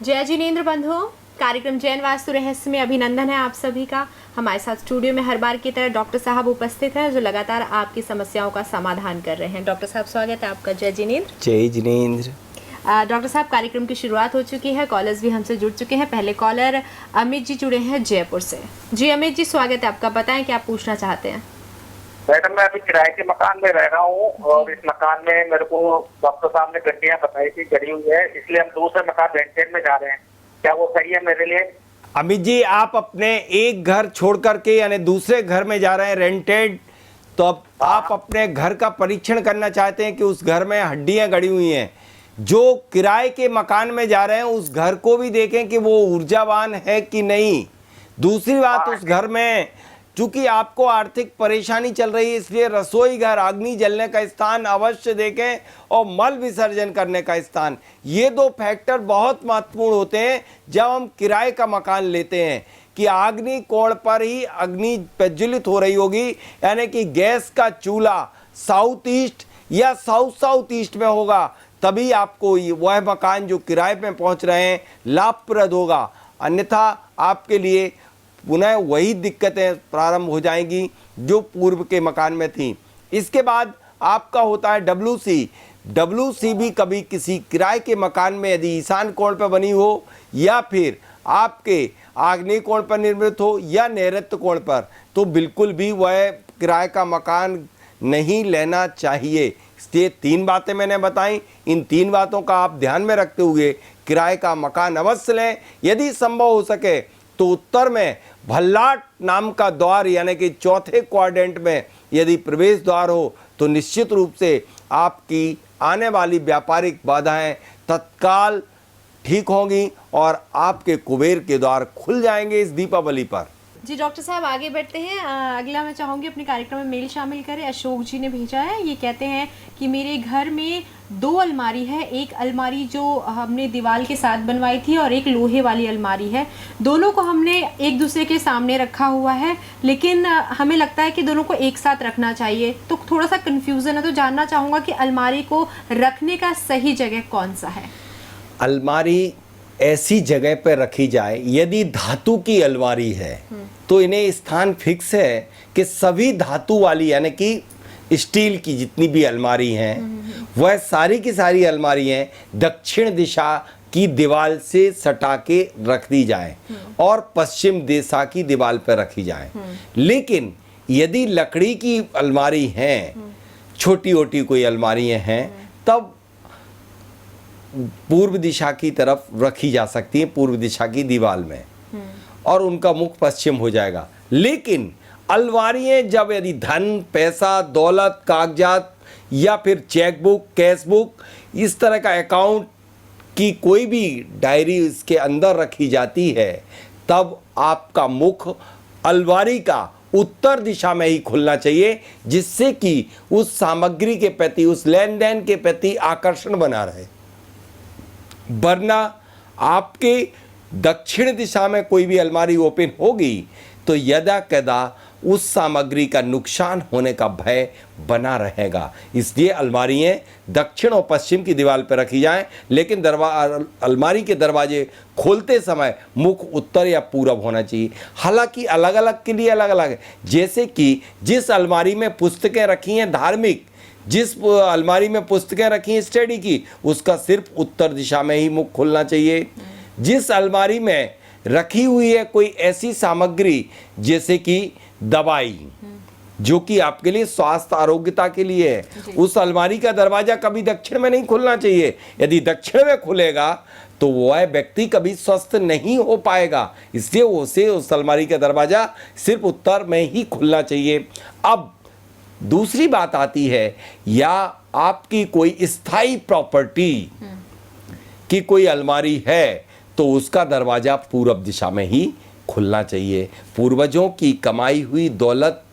जय जिनेंद्र बंधुओं, कार्यक्रम जैन वास्तु रहस्य में अभिनंदन है आप सभी का। हमारे साथ स्टूडियो में हर बार की तरह डॉक्टर साहब उपस्थित हैं जो लगातार आपकी समस्याओं का समाधान कर रहे हैं। डॉक्टर साहब स्वागत है आपका। जय जिनेंद्र। जय जिनेंद्र। डॉक्टर साहब, कार्यक्रम की शुरुआत हो चुकी है, कॉलर्स भी हमसे जुड़ चुके हैं। पहले कॉलर अमित जी जुड़े हैं जयपुर से। जी अमित जी, स्वागत है आपका। बताएं क्या पूछना चाहते हैं। मैडम, मैं अभी किराए के मकान में रह रहा हूँ और इस मकान में मेरे को डॉक्टर साहब ने गड्डियाँ बताई थी गड़ी हुई है, इसलिए हम दूसरे मकान रेंटेड में जा रहे हैं। क्या वो सही है मेरे लिए? अमित जी, आप अपने एक घर छोड़ करके यानी दूसरे घर में जा रहे हैं रेंटेड, तो अब आप अपने घर का परीक्षण करना चाहते हैं कि उस घर में हड्डियां गड़ी हुई हैं। जो किराए के मकान में जा रहे हैं उस घर को भी देखें कि वो ऊर्जावान है कि नहीं। दूसरी बात, उस घर में चूंकि आपको आर्थिक परेशानी चल रही है, इसलिए रसोई घर, अग्नि जलने का स्थान अवश्य देखें और मल विसर्जन करने का स्थान, ये दो फैक्टर बहुत महत्वपूर्ण होते हैं जब हम किराए का मकान लेते हैं। कि अग्नि कोण पर ही अग्नि प्रज्वलित हो रही होगी, यानी कि गैस का चूल्हा साउथ ईस्ट या साउथ साउथ ईस्ट में होगा, तभी आपको वह मकान जो किराए में पहुंच रहे हैं लाभप्रद होगा। अन्यथा आपके लिए पुनः वही दिक्कतें प्रारंभ हो जाएंगी जो पूर्व के मकान में थी। इसके बाद आपका होता है डब्ल्यूसी भी कभी किसी किराए के मकान में यदि ईशान कोण पर बनी हो या फिर आपके आग्नेय कोण पर निर्मित हो या नैऋत्य कोण पर, तो बिल्कुल भी वह किराए का मकान नहीं लेना चाहिए। इसलिए 3 बातें मैंने बताई, इन 3 बातों का आप ध्यान में रखते हुए किराए का मकान अवश्य लें। यदि संभव हो सके तो उत्तर में भल्लाट नाम का द्वार यानी कि चौथे क्वाड्रेंट में यदि प्रवेश द्वार हो तो निश्चित रूप से आपकी आने वाली व्यापारिक बाधाएं तत्काल ठीक होंगी और आपके कुबेर के द्वार खुल जाएंगे इस दीपावली पर। जी डॉक्टर साहब, आगे बढ़ते हैं। अगला मैं चाहूँगी अपने कार्यक्रम में मेल शामिल करें। अशोक जी ने भेजा है, ये कहते हैं कि मेरे घर में 2 अलमारी है। एक अलमारी जो हमने दीवार के साथ बनवाई थी और एक लोहे वाली अलमारी है। दोनों को हमने एक दूसरे के सामने रखा हुआ है, लेकिन हमें लगता है कि दोनों को एक साथ रखना चाहिए। तो थोड़ा सा कन्फ्यूज़न है, तो जानना चाहूँगा कि अलमारी को रखने का सही जगह कौन सा है। अलमारी ऐसी जगह पर रखी जाए, यदि धातु की अलमारी है तो इन्हें स्थान फिक्स है कि सभी धातु वाली यानी कि स्टील की जितनी भी अलमारी हैं वह सारी की सारी अलमारी हैं दक्षिण दिशा की दीवार से सटा के रख दी जाए और पश्चिम दिशा की दीवार पर रखी जाए। लेकिन यदि लकड़ी की अलमारी हैं, छोटी छोटी कोई अलमारियां हैं, तब पूर्व दिशा की तरफ रखी जा सकती है, पूर्व दिशा की दीवार में, और उनका मुख पश्चिम हो जाएगा। लेकिन अलमारियां जब यदि धन, पैसा, दौलत, कागजात या फिर चेकबुक, कैशबुक, इस तरह का अकाउंट की कोई भी डायरी इसके अंदर रखी जाती है, तब आपका मुख अलमारी का उत्तर दिशा में ही खुलना चाहिए, जिससे कि उस सामग्री के प्रति, उस लेन देन के प्रति आकर्षण बना रहे। वरना आपके दक्षिण दिशा में कोई भी अलमारी ओपन होगी तो यदा कदा उस सामग्री का नुकसान होने का भय बना रहेगा। इसलिए अलमारियां दक्षिण और पश्चिम की दीवार पर रखी जाएं, लेकिन अलमारी के दरवाजे खोलते समय मुख उत्तर या पूरब होना चाहिए। हालांकि अलग अलग के लिए अलग अलग है। जैसे कि जिस अलमारी में पुस्तकें रखी हैं धार्मिक, जिस अलमारी में पुस्तकें रखी हैं स्टडी की, उसका सिर्फ उत्तर दिशा में ही मुख खुलना चाहिए। जिस अलमारी में रखी हुई है कोई ऐसी सामग्री जैसे कि दवाई जो कि आपके लिए स्वास्थ्य आरोग्यता के लिए है, उस अलमारी का दरवाजा कभी दक्षिण में नहीं खुलना चाहिए। यदि दक्षिण में खुलेगा तो वह व्यक्ति कभी स्वस्थ नहीं हो पाएगा। इसलिए उसे उस अलमारी का दरवाजा सिर्फ उत्तर में ही खुलना चाहिए। अब दूसरी बात आती है, या आपकी कोई स्थायी प्रॉपर्टी की कोई अलमारी है तो उसका दरवाजा पूरब दिशा में ही खुलना चाहिए। पूर्वजों की कमाई हुई दौलत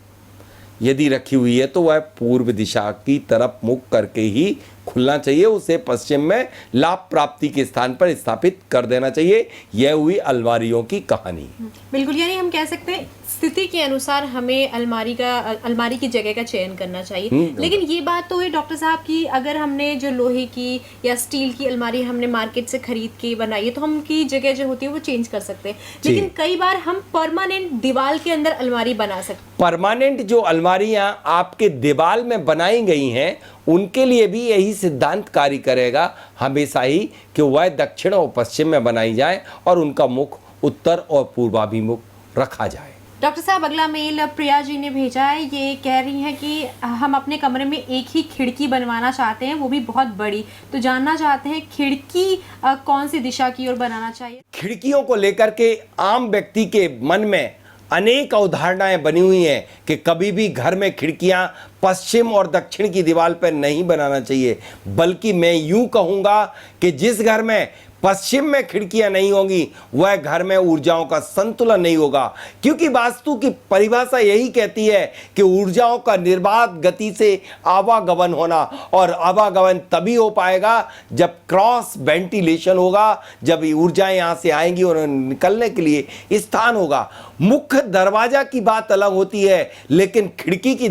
यदि रखी हुई है तो वह पूर्व दिशा की तरफ मुख करके ही खुलना चाहिए, उसे पश्चिम में लाभ प्राप्ति के स्थान पर स्थापित कर देना चाहिए। यह हुई अलमारियों की कहानी। बिल्कुल, यानी हम कह सकते हैं स्थिति के अनुसार हमें अलमारी की जगह का चयन करना चाहिए। लेकिन ये बात तो है डॉक्टर साहब कि अगर हमने जो लोहे की या स्टील की अलमारी हमने मार्केट से खरीद के बनाई है तो हम उनकी जगह जो होती है वो चेंज कर सकते हैं, लेकिन कई बार हम परमानेंट दीवार के अंदर अलमारी बना सकते हैं। परमानेंट जो अलमारियां आपके दीवार में बनाई गई हैं उनके लिए भी यही सिद्धांत कार्य करेगा हमेशा ही कि वह दक्षिण और पश्चिम में बनाई जाए और उनका मुख उत्तर और पूर्वाभिमुख रखा जाए। डॉक्टर साहब, अगला मेल प्रिया जी ने भेजा है। ये कह रही हैं कि हम अपने कमरे में एक ही खिड़की बनवाना चाहते हैं, वो भी बहुत बड़ी, तो जानना चाहते हैं खिड़की कौन सी दिशा की ओर बनाना चाहिए। खिड़कियों को लेकर के आम व्यक्ति के मन में अनेक अवधारणाएं बनी हुई हैं कि कभी भी घर में खिड़कियां पश्चिम और दक्षिण की दीवार पर नहीं बनाना चाहिए, बल्कि मैं यूं कहूंगा कि जिस घर में पश्चिम में खिड़कियां नहीं होंगी वह घर में ऊर्जाओं का संतुलन नहीं होगा, क्योंकि वास्तु की परिभाषा यही कहती है कि ऊर्जाओं का निर्बाध गति से आवागमन होना, और आवागमन तभी हो पाएगा जब क्रॉस वेंटिलेशन होगा, जब ऊर्जाएं यहाँ से आएंगी और निकलने के लिए स्थान होगा। मुख्य दरवाजा की बात अलग होती है, लेकिन खिड़की की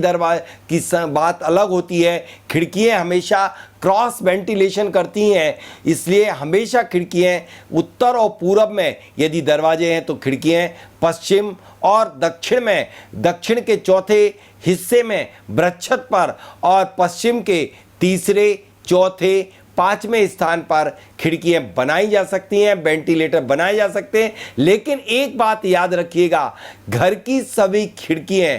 बात अलग होती है। खिड़कियाँ हमेशा क्रॉस वेंटिलेशन करती हैं, इसलिए हमेशा खिड़कियाँ उत्तर और पूरब में यदि दरवाजे हैं तो खिड़कियाँ पश्चिम और दक्षिण में, दक्षिण के चौथे हिस्से में बृहस्पति पर और पश्चिम के तीसरे, चौथे, पांचवें स्थान पर खिड़कियां बनाई जा सकती हैं, वेंटिलेटर बनाए जा सकते हैं। लेकिन एक बात याद रखिएगा, घर की सभी खिड़कियां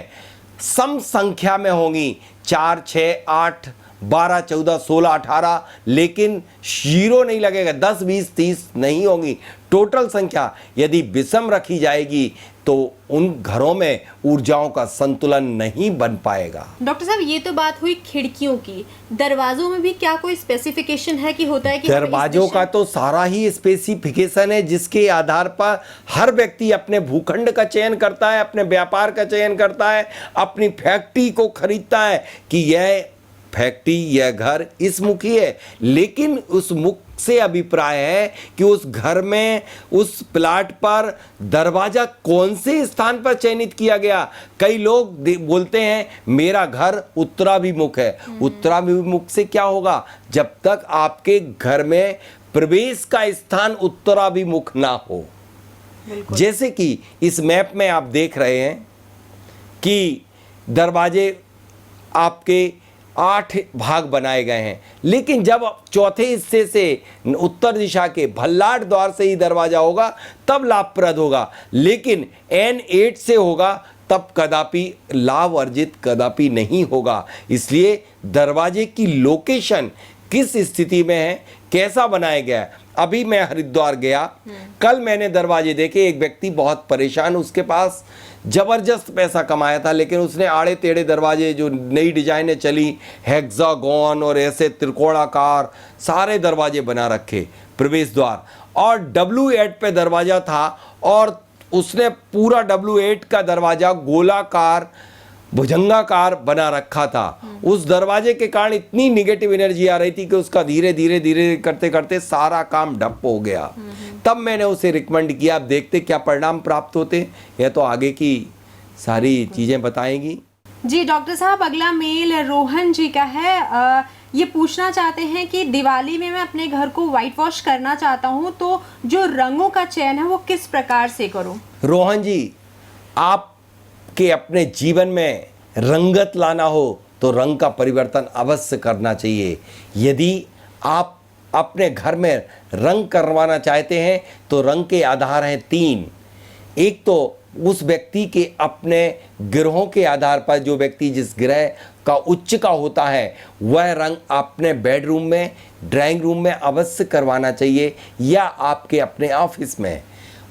सम संख्या में होंगी, 4, 6, 8, 12, 14, 16, 18, लेकिन 0 नहीं लगेगा, 10, 20, 30 नहीं होंगी। टोटल संख्या यदि विषम रखी जाएगी तो उन घरों में ऊर्जाओं का संतुलन नहीं बन पाएगा। डॉक्टर साहब, ये तो बात हुई खिड़कियों की। दरवाजों में भी क्या कोई स्पेसिफिकेशन है कि होता है कि दरवाजों का तो सारा ही स्पेसिफिकेशन है, जिसके आधार पर हर व्यक्ति अपने भूखंड का चयन करता है, अपने व्यापार का चयन करता है, अपनी फैक्ट्री को खरीदता है कि यह फैक्ट्री, यह घर इस मुखी है, लेकिन उस मुख से अभिप्राय है कि उस घर में, उस प्लाट पर दरवाजा कौन से स्थान पर चयनित किया गया। कई लोग बोलते हैं मेरा घर उत्तराभिमुख है। उत्तराभिमुख से क्या होगा? जब तक आपके घर में प्रवेश का स्थान उत्तराभिमुख ना हो। जैसे कि इस मैप में आप देख रहे हैं कि दरवाजे आपके 8 भाग बनाए गए हैं, लेकिन जब चौथे हिस्से से उत्तर दिशा के भल्लाट द्वार से ही दरवाजा होगा तब लाभप्रद होगा, लेकिन N8 से होगा तब कदापि लाभ अर्जित कदापि नहीं होगा। इसलिए दरवाजे की लोकेशन किस स्थिति में है, कैसा बनाया गया है। अभी मैं हरिद्वार गया, कल मैंने दरवाजे देखे, एक व्यक्ति बहुत परेशान, उसके पास जबरदस्त पैसा कमाया था, लेकिन उसने आड़े टेढ़े दरवाजे, जो नई डिजाइनें चली, हेक्सागोन और ऐसे त्रिकोणाकार सारे दरवाजे बना रखे प्रवेश द्वार, और W8 पे दरवाजा था, और उसने पूरा W8 का दरवाजा गोलाकार भुजंगाकार बना रखा था। उस दरवाजे के कारण इतनी निगेटिव एनर्जी आ रही थी कि उसका धीरे धीरे धीरे करते करते सारा काम ठप हो गया। तब मैंने उसे रिकमेंड किया, अब देखते क्या परिणाम प्राप्त होते, यह तो आगे की सारी चीजें बताएंगी। जी डॉक्टर साहब, अगला मेल रोहन जी का है। ये पूछना चाहते हैं कि दिवाली में मैं अपने घर को व्हाइट वॉश करना चाहता हूँ, तो जो रंगों का चयन है वो किस प्रकार से करूँ? रोहन जी, आप के अपने जीवन में रंगत लाना हो तो रंग का परिवर्तन अवश्य करना चाहिए। यदि आप अपने घर में रंग करवाना चाहते हैं तो रंग के आधार हैं 3। एक तो उस व्यक्ति के अपने ग्रहों के आधार पर, जो व्यक्ति जिस ग्रह का उच्च का होता है वह रंग अपने बेडरूम में, ड्राइंग रूम में अवश्य करवाना चाहिए, या आपके अपने ऑफिस में।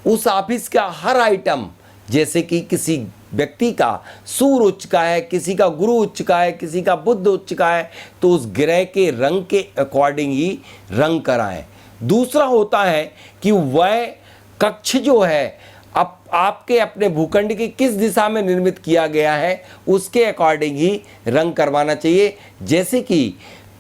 उस ऑफिस का हर आइटम, जैसे कि किसी व्यक्ति का सूर्य उच्च का है, किसी का गुरु उच्च का है, किसी का बुध उच्च का है, तो उस ग्रह के रंग के अकॉर्डिंग ही रंग कराएं। दूसरा होता है कि वह कक्ष जो है आपके अपने भूखंड की किस दिशा में निर्मित किया गया है उसके अकॉर्डिंग ही रंग करवाना चाहिए। जैसे कि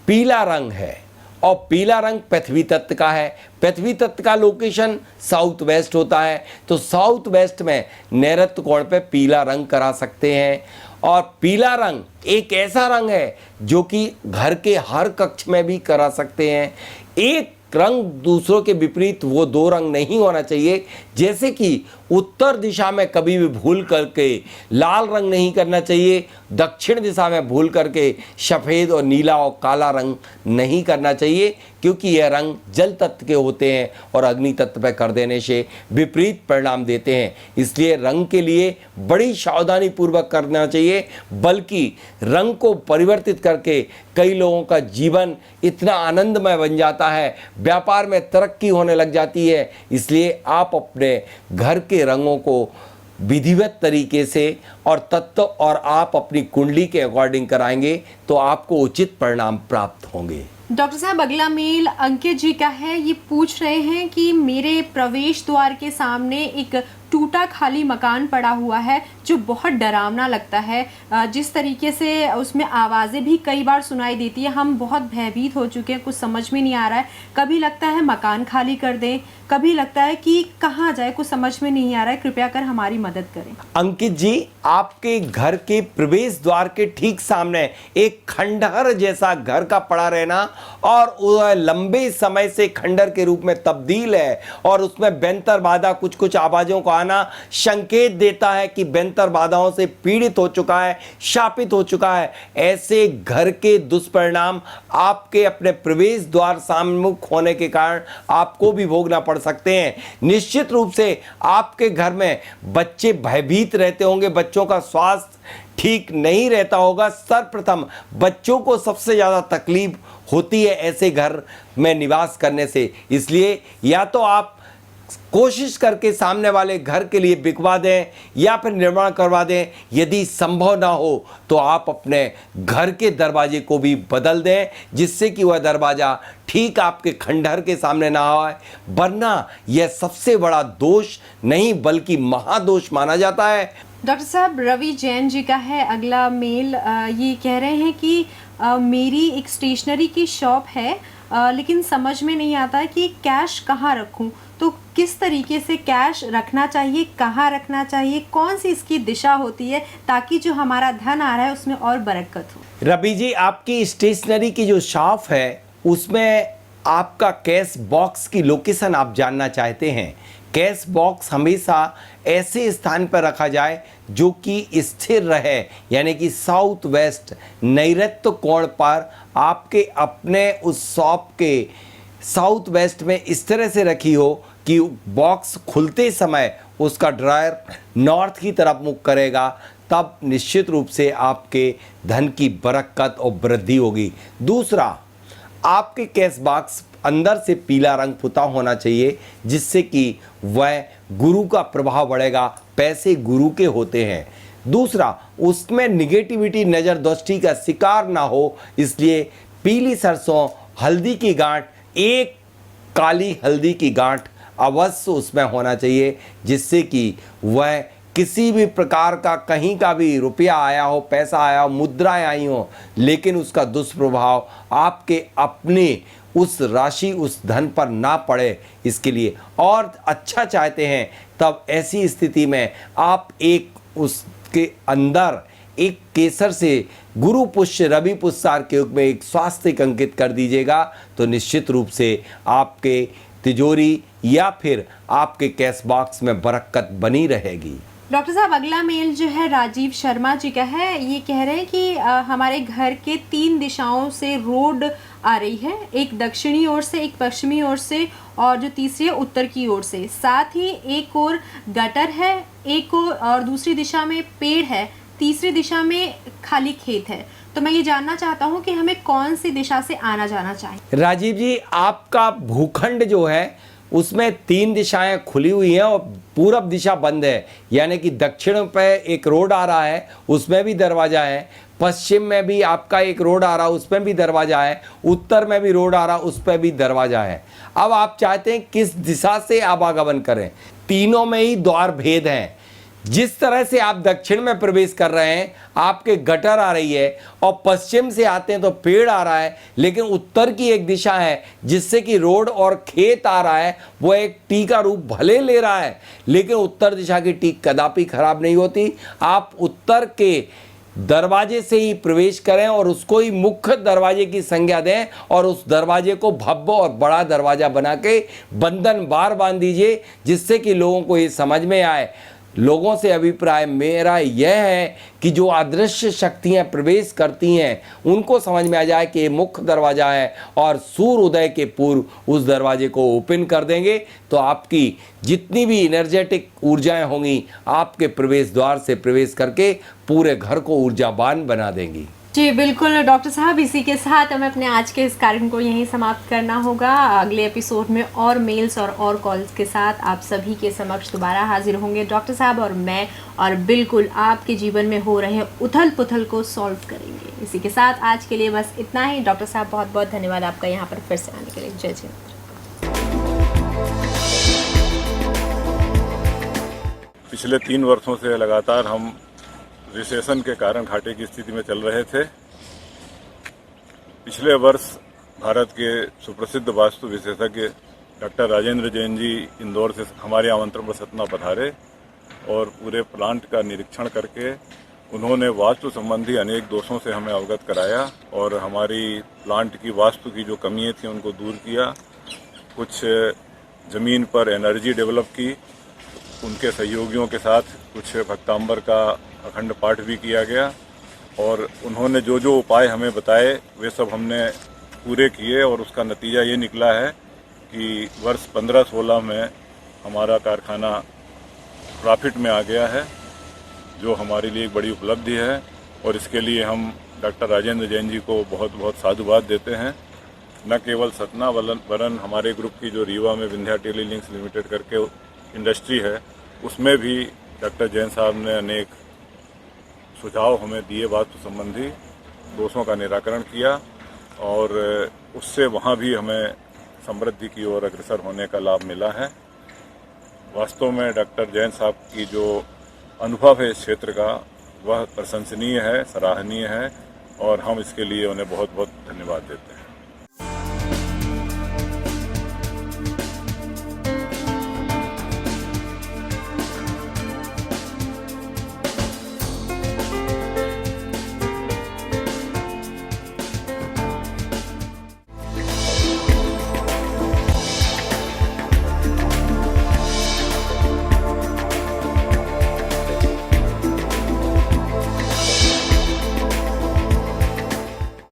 पीला रंग है और पीला रंग पृथ्वी तत्व का है। पृथ्वी तत्व का लोकेशन साउथ वेस्ट होता है, तो साउथ वेस्ट में नैऋत्य कोण पे पीला रंग करा सकते हैं। और पीला रंग एक ऐसा रंग है जो कि घर के हर कक्ष में भी करा सकते हैं। एक रंग दूसरों के विपरीत वो दो रंग नहीं होना चाहिए। जैसे कि उत्तर दिशा में कभी भी भूल करके लाल रंग नहीं करना चाहिए, दक्षिण दिशा में भूल करके सफ़ेद और नीला और काला रंग नहीं करना चाहिए, क्योंकि यह रंग जल तत्व के होते हैं और अग्नि तत्व पर कर देने से विपरीत परिणाम देते हैं। इसलिए रंग के लिए बड़ी सावधानी पूर्वक करना चाहिए, बल्कि रंग को परिवर्तित करके कई लोगों का जीवन इतना आनंदमय बन जाता है, व्यापार में तरक्की होने लग जाती है। इसलिए आप अपने घर के रंगों को विधिवत तरीके से और तत्व और आप अपनी कुंडली के अकॉर्डिंग कराएंगे तो आपको उचित परिणाम प्राप्त होंगे। डॉक्टर साहब, अगला मेल अंकित जी का है। ये पूछ रहे हैं कि मेरे प्रवेश द्वार के सामने एक टूटा खाली मकान पड़ा हुआ है जो बहुत डरावना लगता है। जिस तरीके से उसमें आवाज़ें भी कई बार सुनाई देती है, हम बहुत भयभीत हो चुके हैं, कुछ समझ में नहीं आ रहा है। कभी लगता है मकान खाली कर दें, कभी लगता है कि कहाँ जाए, कुछ समझ में नहीं आ रहा है, कृपया कर हमारी मदद करें। अंकित जी, आपके घर के प्रवेश द्वार के ठीक सामने एक खंडहर जैसा घर का पड़ा रहना और वह लंबे समय से खंडहर के रूप में तब्दील है और उसमें बेंतर बाधा कुछ कुछ आवाज़ों का आना संकेत देता है कि बेंतर बाधाओं से पीड़ित हो चुका है, शापित हो चुका है। ऐसे घर के दुष्परिणाम आपके अपने प्रवेश द्वार सम्मुख होने के कारण आपको भी भोगना पड़ सकते हैं। निश्चित रूप से आपके घर में बच्चे भयभीत रहते होंगे, बच्चों का स्वास्थ्य ठीक नहीं रहता होगा। सर्वप्रथम बच्चों को सबसे ज़्यादा तकलीफ होती है ऐसे घर में निवास करने से। इसलिए या तो आप कोशिश करके सामने वाले घर के लिए बिकवा दें या फिर निर्माण करवा दें। यदि संभव ना हो तो आप अपने घर के दरवाजे को भी बदल दें, जिससे कि वह दरवाज़ा ठीक आपके खंडहर के सामने ना आए, वरना यह सबसे बड़ा दोष नहीं बल्कि महादोष माना जाता है। डॉक्टर साहब, रवि जैन जी का है अगला मेल। ये कह रहे हैं कि मेरी एक स्टेशनरी की शॉप है, लेकिन समझ में नहीं आता है कि कैश कहाँ रखूं। तो किस तरीके से कैश रखना चाहिए, कहाँ रखना चाहिए, कौन सी इसकी दिशा होती है ताकि जो हमारा धन आ रहा है उसमें और बरकत हो। रवि जी, आपकी स्टेशनरी की जो शॉप है उसमें आपका कैश बॉक्स की लोकेशन आप जानना चाहते हैं। कैश बॉक्स हमेशा ऐसे स्थान पर रखा जाए जो कि स्थिर रहे, यानी कि साउथ वेस्ट नैऋत्य कोण पर आपके अपने उस शॉप के साउथ वेस्ट में इस तरह से रखी हो कि बॉक्स खुलते समय उसका ड्रायर नॉर्थ की तरफ मुख करेगा, तब निश्चित रूप से आपके धन की बरकत और वृद्धि होगी। दूसरा, आपके कैश बॉक्स अंदर से पीला रंग पुता होना चाहिए, जिससे कि वह गुरु का प्रभाव बढ़ेगा। पैसे गुरु के होते हैं। दूसरा, उसमें निगेटिविटी नज़र दृष्टि का शिकार ना हो, इसलिए पीली सरसों हल्दी की गांठ, एक काली हल्दी की गांठ अवश्य उसमें होना चाहिए, जिससे कि वह किसी भी प्रकार का कहीं का भी रुपया आया हो, पैसा आया हो, मुद्राएं आई हो, लेकिन उसका दुष्प्रभाव आपके अपने उस राशि उस धन पर ना पड़े, इसके लिए और अच्छा चाहते हैं तब ऐसी स्थिति में आप एक उसके अंदर एक केसर से गुरु पुष्य रवि पुष्सार के युग में एक स्वास्थ्य अंकित कर दीजिएगा, तो निश्चित रूप से आपके तिजोरी या फिर आपके कैश बॉक्स में बरकत बनी रहेगी। डॉक्टर साहब, अगला मेल जो है राजीव शर्मा जी का है। ये कह रहे हैं कि हमारे घर के 3 दिशाओं से रोड आ रही है, एक दक्षिणी ओर से, एक पश्चिमी ओर से और जो तीसरी है उत्तर की ओर से। साथ ही एक ओर गटर है, एक और दूसरी दिशा में पेड़ है, तीसरी दिशा में खाली खेत है। तो मैं ये जानना चाहता हूँ कि हमें कौन सी दिशा से आना जाना चाहिए। राजीव जी, आपका भूखंड जो है उसमें 3 दिशाएं खुली हुई हैं और पूरब दिशा बंद है, यानी कि दक्षिण पे एक रोड आ रहा है उसमें भी दरवाज़ा है, पश्चिम में भी आपका एक रोड आ रहा है उसमें भी दरवाज़ा है, उत्तर में भी रोड आ रहा है उस पर भी दरवाज़ा है। अब आप चाहते हैं किस दिशा से आवागमन करें। तीनों में ही द्वार भेद हैं। जिस तरह से आप दक्षिण में प्रवेश कर रहे हैं, आपके गटर आ रही है, और पश्चिम से आते हैं तो पेड़ आ रहा है, लेकिन उत्तर की एक दिशा है जिससे कि रोड और खेत आ रहा है, वो एक टी का रूप भले ले रहा है, लेकिन उत्तर दिशा की टी कदापि खराब नहीं होती। आप उत्तर के दरवाजे से ही प्रवेश करें और उसको ही मुख्य दरवाजे की संज्ञा दें, और उस दरवाजे को भव्य और बड़ा दरवाजा बना के बंधन बार बांध दीजिए, जिससे कि लोगों को ये समझ में आए। लोगों से अभिप्राय मेरा यह है कि जो अदृश्य शक्तियां प्रवेश करती हैं उनको समझ में आ जाए कि ये मुख्य दरवाज़ा है, और सूर्य उदय के पूर्व उस दरवाजे को ओपन कर देंगे तो आपकी जितनी भी एनर्जेटिक ऊर्जाएं होंगी आपके प्रवेश द्वार से प्रवेश करके पूरे घर को ऊर्जावान बना देंगी। जी बिल्कुल डॉक्टर साहब, इसी के साथ हमें अपने आज के इस कार्यक्रम को यहीं समाप्त करना होगा। अगले एपिसोड में और मेल्स और कॉल्स के साथ आप सभी के समक्ष दोबारा हाजिर होंगे डॉक्टर साहब और मैं, और बिल्कुल आपके जीवन में हो रहे उथल पुथल को सॉल्व करेंगे। इसी के साथ आज के लिए बस इतना ही। डॉक्टर साहब बहुत बहुत धन्यवाद आपका यहाँ पर फिर से आने के लिए। जय जय। पिछले 3 वर्षों से लगातार हम रिसेशन के कारण घाटे की स्थिति में चल रहे थे। पिछले वर्ष भारत के सुप्रसिद्ध वास्तु विशेषज्ञ डॉक्टर राजेंद्र जैन जी इंदौर से हमारे आमंत्रण पर सतना पधारे और पूरे प्लांट का निरीक्षण करके उन्होंने वास्तु संबंधी अनेक दोषों से हमें अवगत कराया और हमारी प्लांट की वास्तु की जो कमियां थी उनको दूर किया। कुछ ज़मीन पर एनर्जी डेवलप की, उनके सहयोगियों के साथ कुछ भक्तांबर का अखंड पाठ भी किया गया, और उन्होंने जो जो उपाय हमें बताए वे सब हमने पूरे किए, और उसका नतीजा ये निकला है कि वर्ष 15-16 में हमारा कारखाना प्रॉफिट में आ गया है, जो हमारे लिए एक बड़ी उपलब्धि है। और इसके लिए हम डॉक्टर राजेंद्र जैन जी को बहुत बहुत साधुवाद देते हैं। न केवल सतना वरन हमारे ग्रुप की जो रीवा में विंध्या टेलीलिंक्स लिमिटेड करके इंडस्ट्री है, उसमें भी डॉक्टर जैन साहब ने अनेक सुझाव हमें दिए, वास्तु संबंधी दोषों का निराकरण किया, और उससे वहाँ भी हमें समृद्धि की ओर अग्रसर होने का लाभ मिला है। वास्तव में डॉक्टर जैन साहब की जो अनुभव है इस क्षेत्र का वह प्रशंसनीय है, सराहनीय है, और हम इसके लिए उन्हें बहुत बहुत धन्यवाद देते हैं।